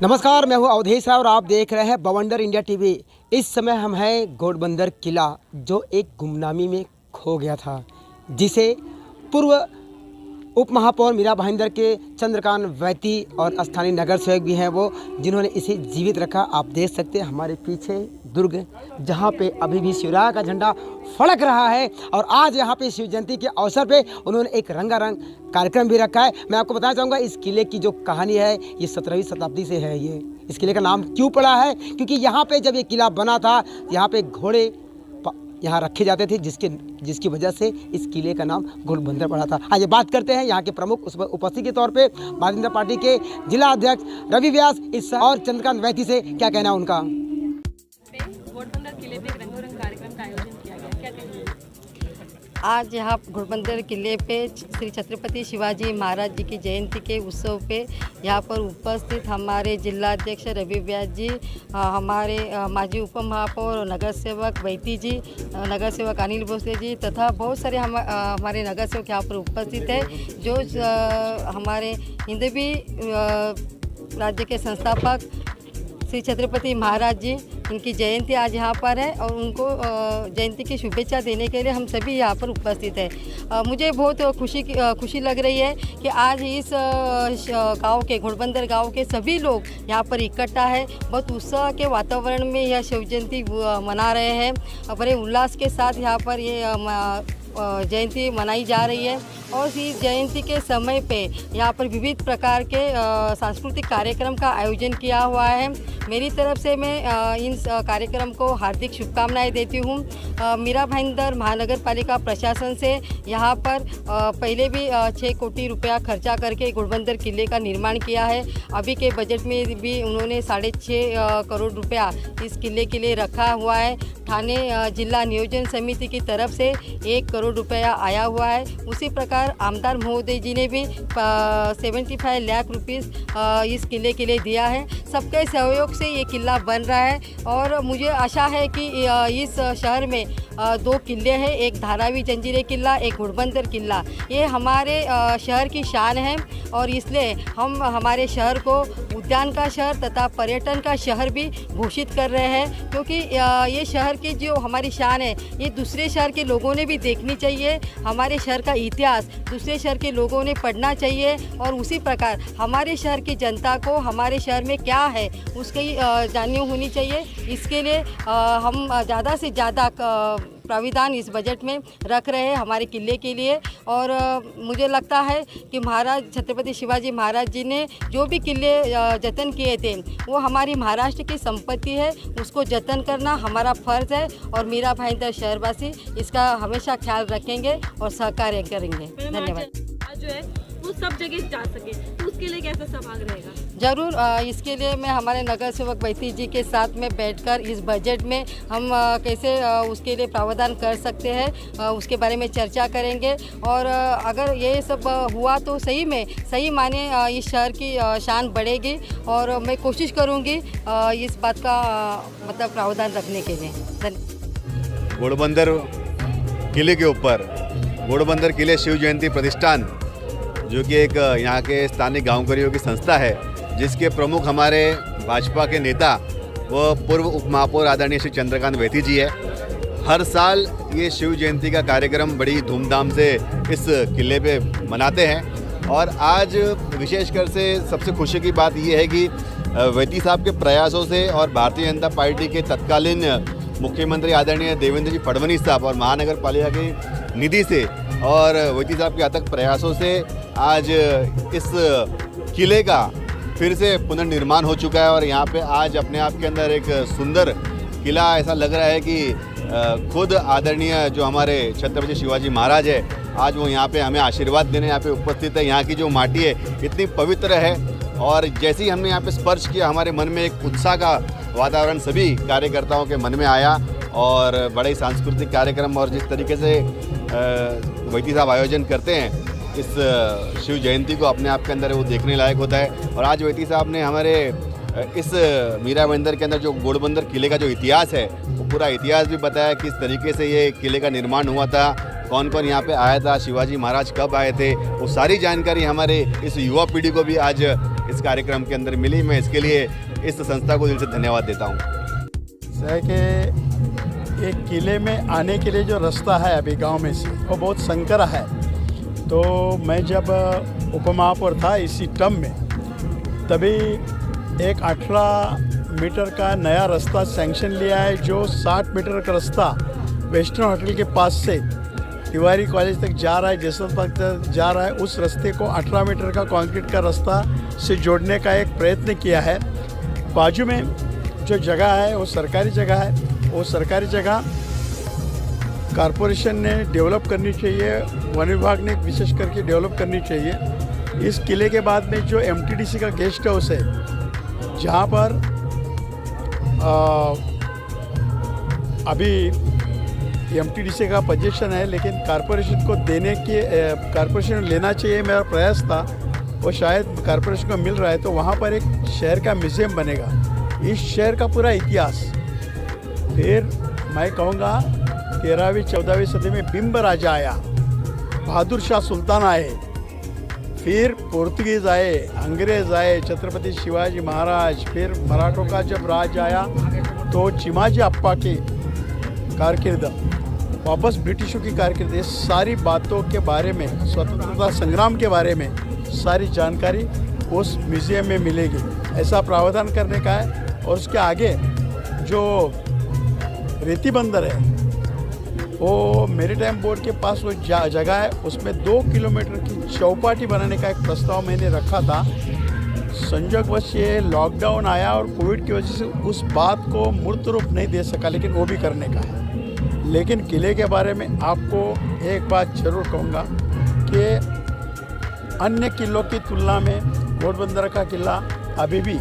नमस्कार, मैं हूं अवधेश और आप देख रहे हैं बवंडर इंडिया टीवी। इस समय हम हैं घोड़बंदर किला, जो एक गुमनामी में खो गया था, जिसे पूर्व उप महापौर मीरा भाईंदर के चंद्रकांत वैती और स्थानीय नगर सेवक भी हैं वो, जिन्होंने इसे जीवित रखा। आप देख सकते हैं हमारे पीछे दुर्ग, जहाँ पे अभी भी शिवराय का झंडा फड़क रहा है। और आज यहाँ पे शिव जयंती के अवसर पे उन्होंने एक रंगारंग कार्यक्रम भी रखा है। मैं आपको बताना चाहूँगा इस किले की जो कहानी है, ये 17वीं शताब्दी से है। ये इस किले का नाम क्यों पड़ा है, क्योंकि यहाँ पे जब ये किला बना था, यहाँ पे घोड़े यहाँ रखे जाते थे, जिसकी वजह से इस किले का नाम घोड़बंदर पड़ा था। आइए बात करते हैं यहाँ के प्रमुख उस उपस्थित के तौर पे भारतीय जनता पार्टी के जिला अध्यक्ष रवि व्यास इस और चंद्रकांत वैती से क्या कहना है उनका। घोड़बंदर किले पे रंगारंग कार्यक्रम का आयोजन किया गया, क्या कहेंगे? आज यहाँ घोड़बंदर किले पे श्री छत्रपति शिवाजी महाराज जी की जयंती के उत्सव पे यहाँ पर उपस्थित हमारे जिला अध्यक्ष रवि व्यास जी, हमारे माजी उप महापौर और नगर सेवक वैती जी, नगर सेवक अनिल भोसले जी तथा बहुत सारे हमारे नगर सेवक यहाँ पर उपस्थित है, जो हमारे हिंदवी राज्य के संस्थापक श्री छत्रपति महाराज जी, उनकी जयंती आज यहाँ पर है और उनको जयंती की शुभेच्छा देने के लिए हम सभी यहाँ पर उपस्थित हैं। मुझे बहुत खुशी लग रही है कि आज इस गांव के घोड़बंदर गांव के सभी लोग यहाँ पर इकट्ठा है। बहुत उत्साह के वातावरण में यह शिव जयंती मना रहे हैं। बड़े उल्लास के साथ यहाँ पर ये जयंती मनाई जा रही है और इस जयंती के समय पे यहाँ पर विविध प्रकार के सांस्कृतिक कार्यक्रम का आयोजन किया हुआ है। मेरी तरफ से मैं इन कार्यक्रम को हार्दिक शुभकामनाएं देती हूँ। मीरा भाईंदर महानगर पालिका प्रशासन से यहाँ पर पहले भी 6 कोटी रुपया खर्चा करके घोड़बंदर किले का निर्माण किया है। अभी के बजट में भी उन्होंने 6.5 करोड़ रुपया इस किले के लिए रखा हुआ है। थाने जिला नियोजन समिति की तरफ से 1 करोड़ रुपया आया हुआ है। उसी प्रकार आमदार महोदय जी ने भी 75 लाख रुपीस इस किले के लिए दिया है। सबके सहयोग से ये किला बन रहा है और मुझे आशा है कि इस शहर में 2 किले हैं, एक धारावी जंजीरे किला, एक घोड़बंदर किला। ये हमारे शहर की शान है और इसलिए हम हमारे शहर को उद्यान का शहर तथा पर्यटन का शहर भी घोषित कर रहे हैं, क्योंकि ये शहर की जो हमारी शान है, ये दूसरे शहर के लोगों ने भी देखनी चाहिए। हमारे शहर का इतिहास दूसरे शहर के लोगों ने पढ़ना चाहिए और उसी प्रकार हमारे शहर की जनता को हमारे शहर में क्या है उसकी जाननी होनी चाहिए। इसके लिए हम ज़्यादा से ज़्यादा प्राविधान इस बजट में रख रहे हैं हमारे किले के लिए। और मुझे लगता है कि महाराज छत्रपति शिवाजी महाराज जी ने जो भी किले जतन किए थे वो हमारी महाराष्ट्र की संपत्ति है, उसको जतन करना हमारा फ़र्ज़ है और मीरा भाईंदर शहरवासी इसका हमेशा ख्याल रखेंगे और सहकार्य करेंगे। धन्यवाद। आज जो है वो सब जगह जा सके तो उसके लिए कैसा सहभाग रहेगा? ज़रूर, इसके लिए मैं हमारे नगर सेवक वैती जी के साथ में बैठकर इस बजट में हम कैसे उसके लिए प्रावधान कर सकते हैं उसके बारे में चर्चा करेंगे। और अगर ये सब हुआ तो सही में सही माने इस शहर की शान बढ़ेगी और मैं कोशिश करूँगी इस बात का मतलब प्रावधान रखने के लिए। घोड़बंदर किले के ऊपर घोड़बंदर किले शिव जयंती प्रतिष्ठान, जो कि एक यहाँ के स्थानीय गांवकरियों की संस्था है, जिसके प्रमुख हमारे भाजपा के नेता व पूर्व उप महापौर आदरणीय श्री चंद्रकांत वैती जी है। हर साल ये शिव जयंती का कार्यक्रम बड़ी धूमधाम से इस किले पे मनाते हैं और आज विशेषकर से सबसे खुशी की बात ये है कि वैती साहब के प्रयासों से और भारतीय जनता पार्टी के तत्कालीन मुख्यमंत्री आदरणीय देवेंद्र जी फडणवीस साहब और महानगर पालिका की निधि से और वैती साहब के अथक प्रयासों से आज इस किले का फिर से पुनर्निर्माण हो चुका है और यहाँ पे आज अपने आप के अंदर एक सुंदर किला ऐसा लग रहा है कि खुद आदरणीय जो हमारे छत्रपति शिवाजी महाराज है, आज वो यहाँ पे हमें आशीर्वाद देने यहाँ पे उपस्थित है। यहाँ की जो माटी है इतनी पवित्र है और जैसे ही हमने यहाँ पे स्पर्श किया, हमारे मन में एक उत्साह का वातावरण सभी कार्यकर्ताओं के मन में आया और बड़े सांस्कृतिक कार्यक्रम और जिस तरीके से वैती साहब आयोजन करते हैं इस शिव जयंती को, अपने आप के अंदर वो देखने लायक होता है। और आज वैती साहब ने हमारे इस मीरा भाईंदर के अंदर जो घोड़बंदर किले का जो इतिहास है वो पूरा इतिहास भी बताया, किस तरीके से ये किले का निर्माण हुआ था, कौन कौन यहाँ पे आया था, शिवाजी महाराज कब आए थे, वो सारी जानकारी हमारे इस युवा पीढ़ी को भी आज इस कार्यक्रम के अंदर मिली। मैं इसके लिए इस संस्था को दिल से धन्यवाद देता हूँ। है कि एक किले में आने के लिए जो रास्ता है अभी गांव में से वो बहुत संकरा है। तो मैं जब उपमहापौर था इसी टर्म में, तभी एक 18 मीटर का नया रास्ता सैंक्शन लिया है, जो 60 मीटर का रास्ता वेस्टर्न होटल के पास से तिवारी कॉलेज तक जा रहा है, जैसलमेर तक जा रहा है। उस रास्ते को 18 मीटर का कंक्रीट का रास्ता से जोड़ने का एक प्रयत्न किया है। बाजू में जो जगह है वो सरकारी जगह है, वो सरकारी जगह कॉरपोरेशन ने डेवलप करनी चाहिए, वन विभाग ने विशेष करके डेवलप करनी चाहिए। इस किले के बाद में जो एमटीडीसी का गेस्ट हाउस है, जहाँ पर अभी एमटीडीसी का पोजीशन है, लेकिन कॉरपोरेशन को देने के कॉरपोरेशन लेना चाहिए, मेरा प्रयास था, वो शायद कॉरपोरेशन को मिल रहा है। तो वहाँ पर एक शहर का म्यूज़ियम बनेगा, इस शहर का पूरा इतिहास। फिर मैं कहूँगा 13वीं 14वीं सदी में बिंब राजा आया, बहादुर शाह सुल्तान आए, फिर पोर्तुगीज़ आए, अंग्रेज़ आए, छत्रपति शिवाजी महाराज, फिर मराठों का जब राज आया तो चिमाजी अप्पा की कारकिर्द, वापस ब्रिटिशों की कारकिर्द, ये सारी बातों के बारे में, स्वतंत्रता संग्राम के बारे में सारी जानकारी उस म्यूज़ियम में मिलेगी। ऐसा प्रावधान करने का है। और उसके आगे जो रेती बंदर है, वो मेरीटाइम बोर्ड के पास वो जगह है, उसमें 2 किलोमीटर की चौपाटी बनाने का एक प्रस्ताव मैंने रखा था। संयोगवश ये लॉकडाउन आया और कोविड की वजह से उस बात को मूर्त रूप नहीं दे सका, लेकिन वो भी करने का है। लेकिन किले के बारे में आपको एक बात जरूर कहूँगा कि अन्य किलों की तुलना में घोड़बंदर का किला अभी भी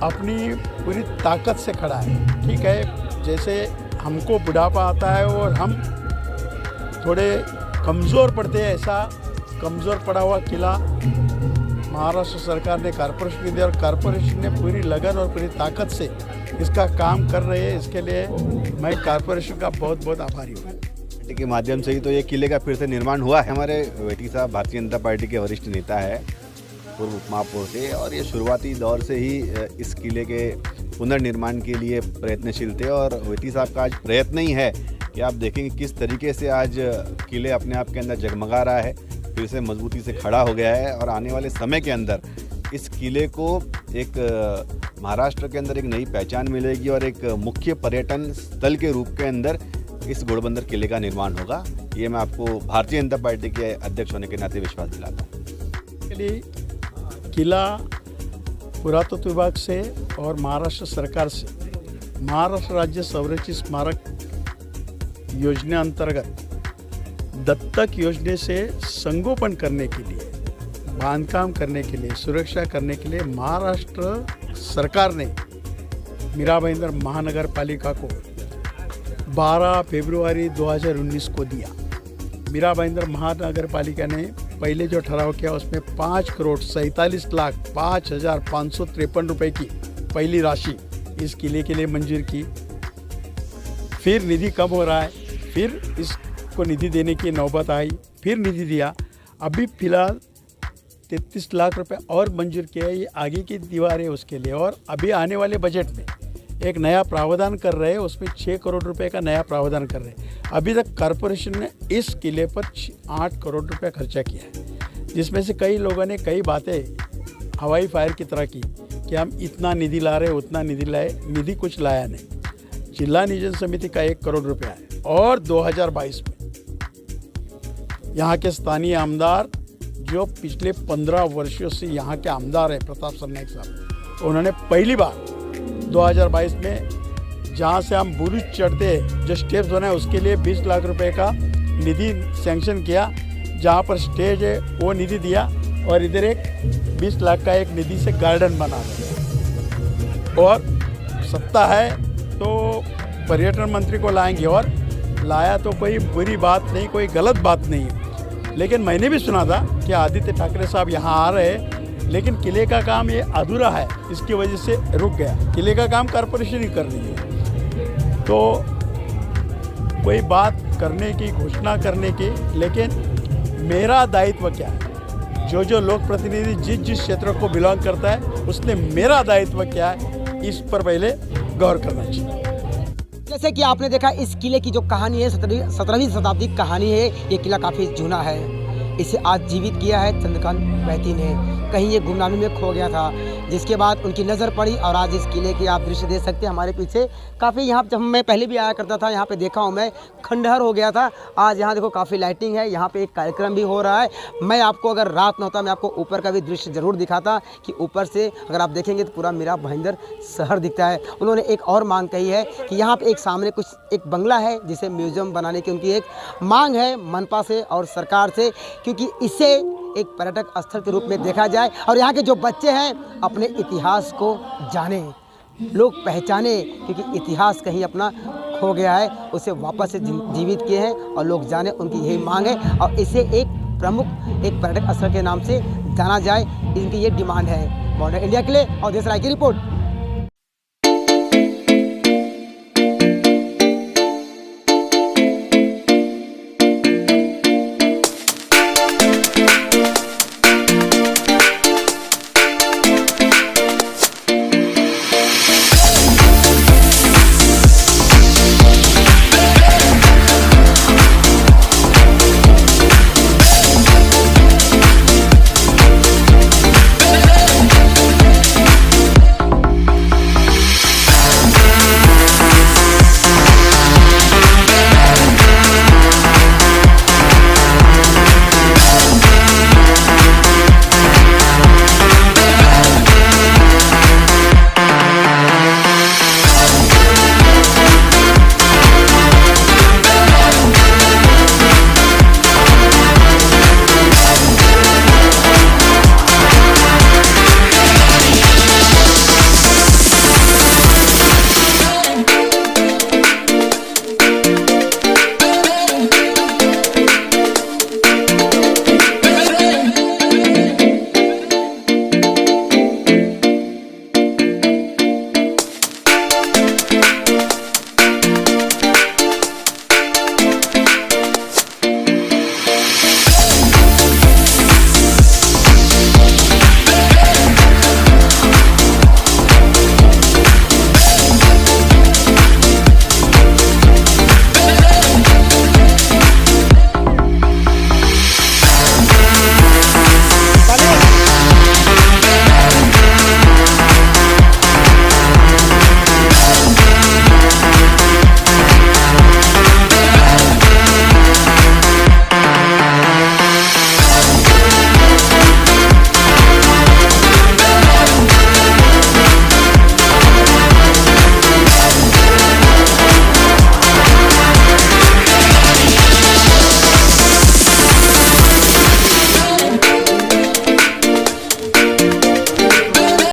अपनी पूरी ताकत से खड़ा है। ठीक है, जैसे हमको बुढ़ापा आता है और हम थोड़े कमज़ोर पड़ते हैं, ऐसा कमज़ोर पड़ा हुआ किला महाराष्ट्र सरकार ने कॉरपोरेशन को दिया और कॉरपोरेशन ने पूरी लगन और पूरी ताकत से इसका काम कर रही है। इसके लिए मैं कॉरपोरेशन का बहुत बहुत आभारी हूँ। पार्टी के माध्यम से ही तो ये किले का फिर से निर्माण हुआ है। हमारे वेटी साहब भारतीय जनता पार्टी के वरिष्ठ नेता है, पूर्व उपमहापौर थे, और ये शुरुआती दौर से ही इस किले के पुनर्निर्माण के लिए प्रयत्नशील थे। और वेटी साहब का आज प्रयत्न ही है कि आप देखेंगे किस तरीके से आज किले अपने आप के अंदर जगमगा रहा है, फिर से मजबूती से खड़ा हो गया है। और आने वाले समय के अंदर इस किले को एक महाराष्ट्र के अंदर एक नई पहचान मिलेगी और एक मुख्य पर्यटन स्थल के रूप के अंदर इस घोड़बंदर किले का निर्माण होगा। ये मैं आपको भारतीय जनता पार्टी के अध्यक्ष होने के नाते विश्वास दिलाता हूँ। के लिए किला पुरातत्व विभाग से और महाराष्ट्र सरकार से महाराष्ट्र राज्य संरक्षित स्मारक योजना अंतर्गत दत्तक योजने से संगोपन करने के लिए, बांधकाम करने के लिए, सुरक्षा करने के लिए महाराष्ट्र सरकार ने मीरा भाईंदर महानगर पालिका को 12 फरवरी 2019 को दिया। मीरा भाईंदर महानगर पालिका ने पहले जो ठहराव किया उसमें 5,47,05,553 रुपए की पहली राशि इस किले के लिए मंजूर की। फिर निधि कम हो रहा है, फिर इसको निधि देने की नौबत आई, फिर निधि दिया। अभी फिलहाल 33 लाख रुपए और मंजूर किया है। ये आगे की दीवार है उसके लिए। और अभी आने वाले बजट में एक नया प्रावधान कर रहे हैं, उसमें 6 करोड़ रुपए का नया प्रावधान कर रहे हैं। अभी तक कॉरपोरेशन ने इस किले पर 8 करोड़ रुपए खर्चा किया है, जिसमें से कई लोगों ने कई बातें हवाई फायर की तरह की कि हम इतना निधि ला रहे, उतना निधि लाए। निधि कुछ लाया नहीं। जिला नियोजन समिति का 1 करोड़ रुपया है। और 2022 में यहाँ के स्थानीय आमदार जो पिछले 15 वर्षों से यहाँ के आमदार हैं, प्रताप सरनाईक साहब, उन्होंने पहली बार 2022 में जहाँ से हम बुरुज चढ़ते हैं, जो स्टेप्स बना है, उसके लिए 20 लाख रुपए का निधि सैंक्शन किया। जहाँ पर स्टेज है वो निधि दिया और इधर एक 20 लाख का एक निधि से गार्डन बना दिया। और सत्ता है तो पर्यटन मंत्री को लाएंगे, और लाया तो कोई बुरी बात नहीं, कोई गलत बात नहीं है। लेकिन मैंने भी सुना था कि आदित्य ठाकरे साहब यहाँ आ रहे हैं, लेकिन किले का काम ये अधूरा है, इसकी वजह से रुक गया। किले का काम कॉरपोरेशन ही कर रही है। तो कोई बात करने की, घोषणा करने की, लेकिन मेरा दायित्व क्या है? जो लोक प्रतिनिधि जिस क्षेत्र को बिलोंग करता है उसने मेरा दायित्व क्या है, इस पर पहले गौर करना चाहिए। जैसे कि आपने देखा इस किले की जो कहानी है 17वीं शताब्दी की कहानी है। ये किला काफ़ी जूना है। इसे आज जीवित किया है चंद्रकांत बैती ने। कहीं ये गुमनामी में खो गया था, जिसके बाद उनकी नज़र पड़ी और आज इस किले के आप दृश्य देख सकते हैं हमारे पीछे। काफ़ी यहाँ जब मैं पहले भी आया करता था यहाँ पे देखा हूँ मैं, खंडहर हो गया था। आज यहाँ देखो काफ़ी लाइटिंग है, यहाँ पे एक कार्यक्रम भी हो रहा है। मैं आपको अगर रात में होता मैं आपको ऊपर का भी दृश्य ज़रूर दिखाता कि ऊपर से अगर आप देखेंगे तो पूरा मेरा भाईंदर शहर दिखता है। उन्होंने एक और मांग कही है कि यहाँ पे एक सामने कुछ एक बंगला है जिसे म्यूजियम बनाने की उनकी एक मांग है मनपा से और सरकार से, क्योंकि इसे एक पर्यटक स्थल के रूप में देखा जाए और यहाँ के जो बच्चे हैं अपने इतिहास को जाने, लोग पहचाने, क्योंकि इतिहास कहीं अपना खो गया है, उसे वापस से जीवित किए हैं और लोग जाने, उनकी यही मांग है। और इसे एक प्रमुख एक पर्यटक स्थल के नाम से जाना जाए, इनकी ये डिमांड है। बॉर्डर इंडिया के लिए और देश राय की रिपोर्ट।